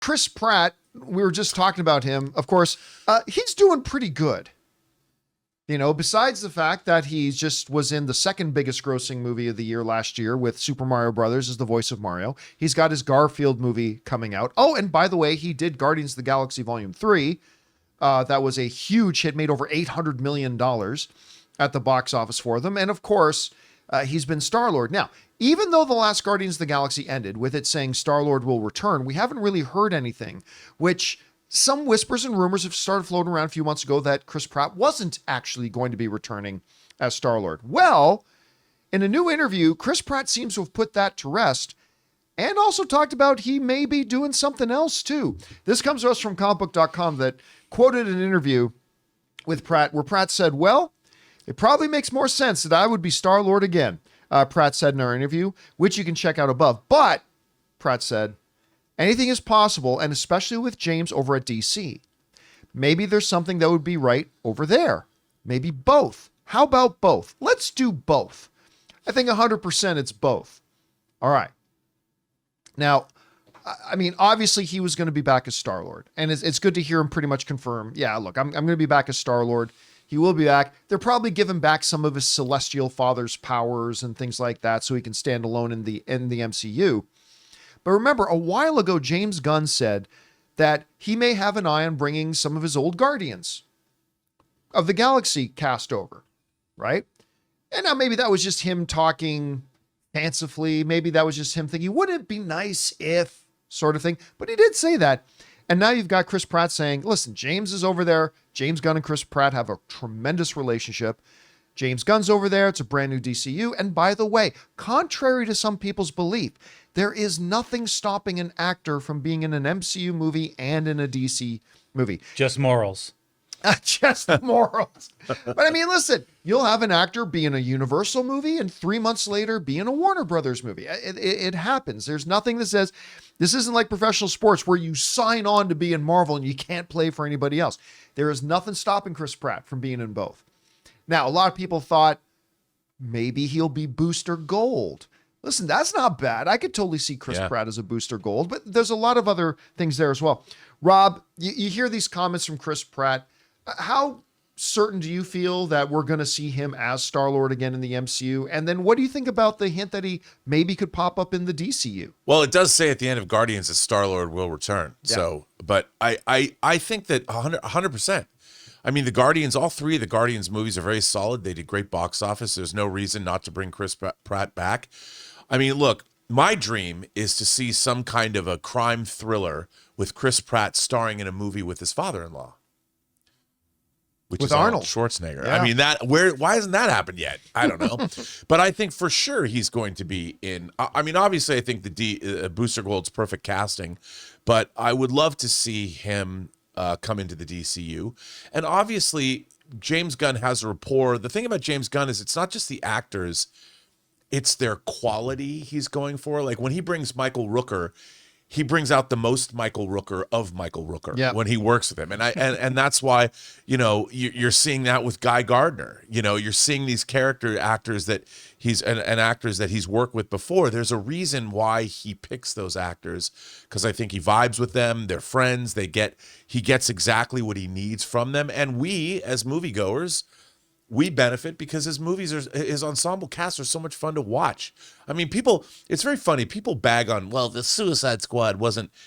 Chris Pratt, we were just talking about him. Of course, he's doing pretty good. You know, besides the fact that he just was in the second biggest grossing movie of the year last year with Super Mario Brothers as the voice of Mario. He's got his Garfield movie coming out. Oh, and by the way, he did Guardians of the Galaxy Volume 3. That was a huge hit, made over $800 million at the box office for them. And of course, he's been Star-Lord. Now, even though the last Guardians of the Galaxy ended with it saying Star-Lord will return, we haven't really heard anything, which some whispers and rumors have started floating around a few months ago that Chris Pratt wasn't actually going to be returning as Star-Lord. Well, in a new interview, Chris Pratt seems to have put that to rest and also talked about he may be doing something else too. This comes to us from comicbook.com that quoted an interview with Pratt where Pratt said, well, it probably makes more sense that I would be Star-Lord again, Pratt said in our interview, which you can check out above. But, Pratt said, anything is possible, and especially with James over at DC. Maybe there's something that would be right over there. Maybe both. How about both? Let's do both. I think 100% it's both. All right. Now, I mean, obviously he was going to be back as Star-Lord, and it's good to hear him pretty much confirm, yeah, look, I'm going to be back as Star-Lord. He will be back. They'll probably give him back some of his celestial father's powers and things like that so he can stand alone in the MCU. But remember, a while ago, James Gunn said that he may have an eye on bringing some of his old Guardians of the Galaxy cast over, right? And now maybe that was just him talking fancifully. Maybe that was just him thinking, wouldn't it be nice if, sort of thing. But he did say that. And now you've got Chris Pratt saying, listen, James is over there. James Gunn and Chris Pratt have a tremendous relationship. James Gunn's over there. It's a brand new DCU. And by the way, contrary to some people's belief, there is nothing stopping an actor from being in an MCU movie and in a DC movie. Just morals. Just morals. But I mean, listen, you'll have an actor be in a Universal movie and 3 months later be in a Warner Brothers movie. It happens. There's nothing that says this isn't like professional sports where you sign on to be in Marvel and you can't play for anybody else. There is nothing stopping Chris Pratt from being in both. Now, a lot of people thought maybe he'll be Booster Gold. Listen, that's not bad. I could totally see Chris Pratt as a Booster Gold, but there's a lot of other things there as well. Rob, you hear these comments from Chris Pratt. How certain do you feel that we're going to see him as Star-Lord again in the MCU? And then what do you think about the hint that he maybe could pop up in the DCU? Well, it does say at the end of Guardians that Star-Lord will return. Yeah. So, but I think that 100%. I mean, the Guardians, all three of the Guardians movies are very solid. They did great box office. There's no reason not to bring Chris Pratt back. I mean, look, my dream is to see some kind of a crime thriller with Chris Pratt starring in a movie with his father-in-law. Which is Arnold Schwarzenegger. Yeah. I mean, why hasn't that happened yet? I don't know. But I think for sure he's going to be in. I mean, obviously, I think the Booster Gold's perfect casting, but I would love to see him come into the DCU. And obviously, James Gunn has a rapport. The thing about James Gunn is it's not just the actors, it's their quality he's going for. Like when he brings Michael Rooker, he brings out the most Michael Rooker of Michael Rooker when he works with him. And that's why, you know, you're seeing that with Guy Gardner. You know, you're seeing these character actors that he's and actors that he's worked with before. There's a reason why he picks those actors, because I think he vibes with them. They're friends. He gets exactly what he needs from them. And we, as moviegoers, we benefit because his movies his ensemble casts are so much fun to watch. I mean, it's very funny. People bag on, well, the Suicide Squad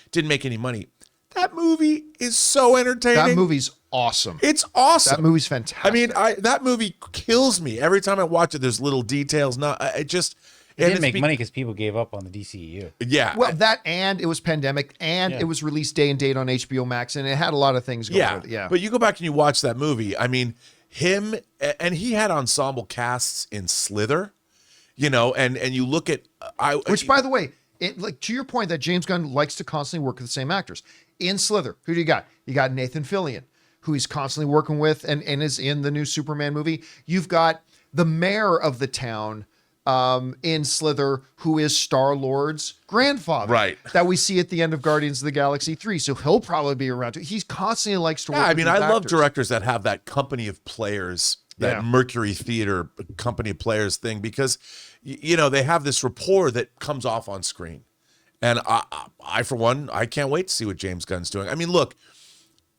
didn't make any money. That movie is so entertaining. That movie's awesome. It's awesome. That movie's fantastic. I mean, that movie kills me every time I watch it. There's little details. It didn't make money because people gave up on the DCU. Yeah. Well, and it was pandemic, and it was released day and date on HBO Max, and it had a lot of things going with it. Yeah. But you go back and you watch that movie. I mean, him, and he had ensemble casts in Slither, you know, and you look at which, by the way, like to your point that James Gunn likes to constantly work with the same actors. In Slither, who do you got? You got Nathan Fillion, who he's constantly working with and is in the new Superman movie. You've got the mayor of the town in Slither, who is Star-Lord's grandfather, right? That we see at the end of Guardians of the Galaxy 3. So he'll probably be around too. He constantly likes to work with I love actors. directors that have that company of players, that Mercury Theater company of players thing, because, you know, they have this rapport that comes off on screen. And I for one, I can't wait to see what James Gunn's doing. I mean, look,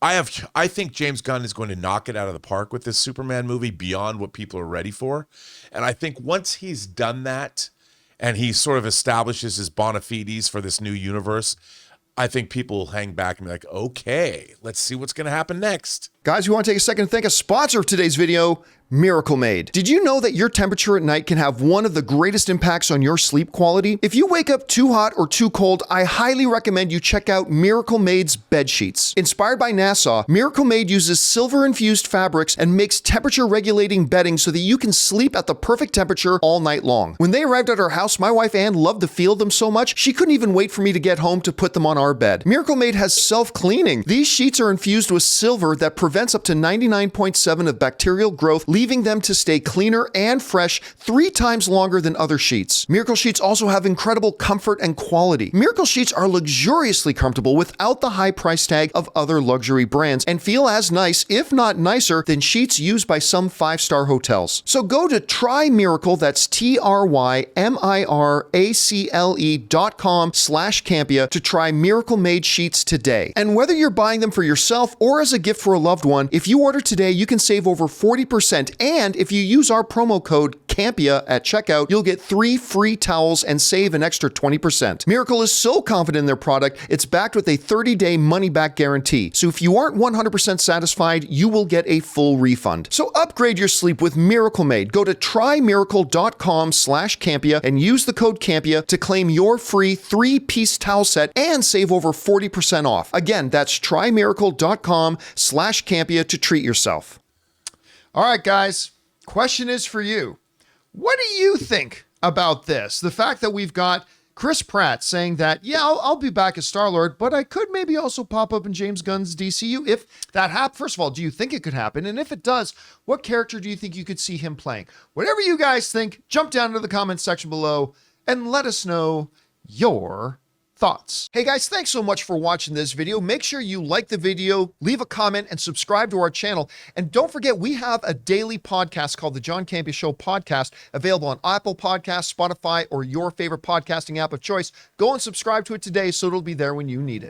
I think James Gunn is going to knock it out of the park with this Superman movie beyond what people are ready for. And I think once he's done that and he sort of establishes his bona fides for this new universe, I think people will hang back and be like, okay, let's see what's going to happen next. Guys, we want to take a second to thank a sponsor of today's video, Miracle Made. Did you know that your temperature at night can have one of the greatest impacts on your sleep quality? If you wake up too hot or too cold, I highly recommend you check out Miracle Made's bed sheets. Inspired by NASA, Miracle Made uses silver-infused fabrics and makes temperature-regulating bedding so that you can sleep at the perfect temperature all night long. When they arrived at our house, my wife Ann loved the feel of them so much, she couldn't even wait for me to get home to put them on our bed. Miracle Made has self-cleaning. These sheets are infused with silver that prevents up to 99.7% of bacterial growth, leaving them to stay cleaner and fresh 3 times longer than other sheets. Miracle Sheets also have incredible comfort and quality. Miracle Sheets are luxuriously comfortable without the high price tag of other luxury brands and feel as nice, if not nicer, than sheets used by some 5-star hotels. So go to TryMiracle, that's TryMiracle.com/Campea to try Miracle Made sheets today. And whether you're buying them for yourself or as a gift for a loved one, if you order today, you can save over 40%. And if you use our promo code Campea at checkout, you'll get 3 free towels and save an extra 20%. Miracle is so confident in their product, it's backed with a 30-day money-back guarantee. So if you aren't 100% satisfied, you will get a full refund. So upgrade your sleep with Miracle Made. Go to TryMiracle.com/Campea and use the code Campea to claim your free 3-piece towel set and save over 40% off. Again, that's TryMiracle.com/Campea to treat yourself. All right, guys, question is for you. What do you think about this? The fact that we've got Chris Pratt saying that, yeah, I'll be back as Star-Lord, but I could maybe also pop up in James Gunn's DCU if that happens. First of all, do you think it could happen? And if it does, what character do you think you could see him playing? Whatever you guys think, jump down into the comments section below and let us know your thoughts. Hey guys, thanks so much for watching this video. Make sure you like the video, leave a comment, and subscribe to our channel. And don't forget, we have a daily podcast called the John Campea Show podcast, available on Apple Podcasts, Spotify, or your favorite podcasting app of choice. Go and subscribe to it today so it'll be there when you need it.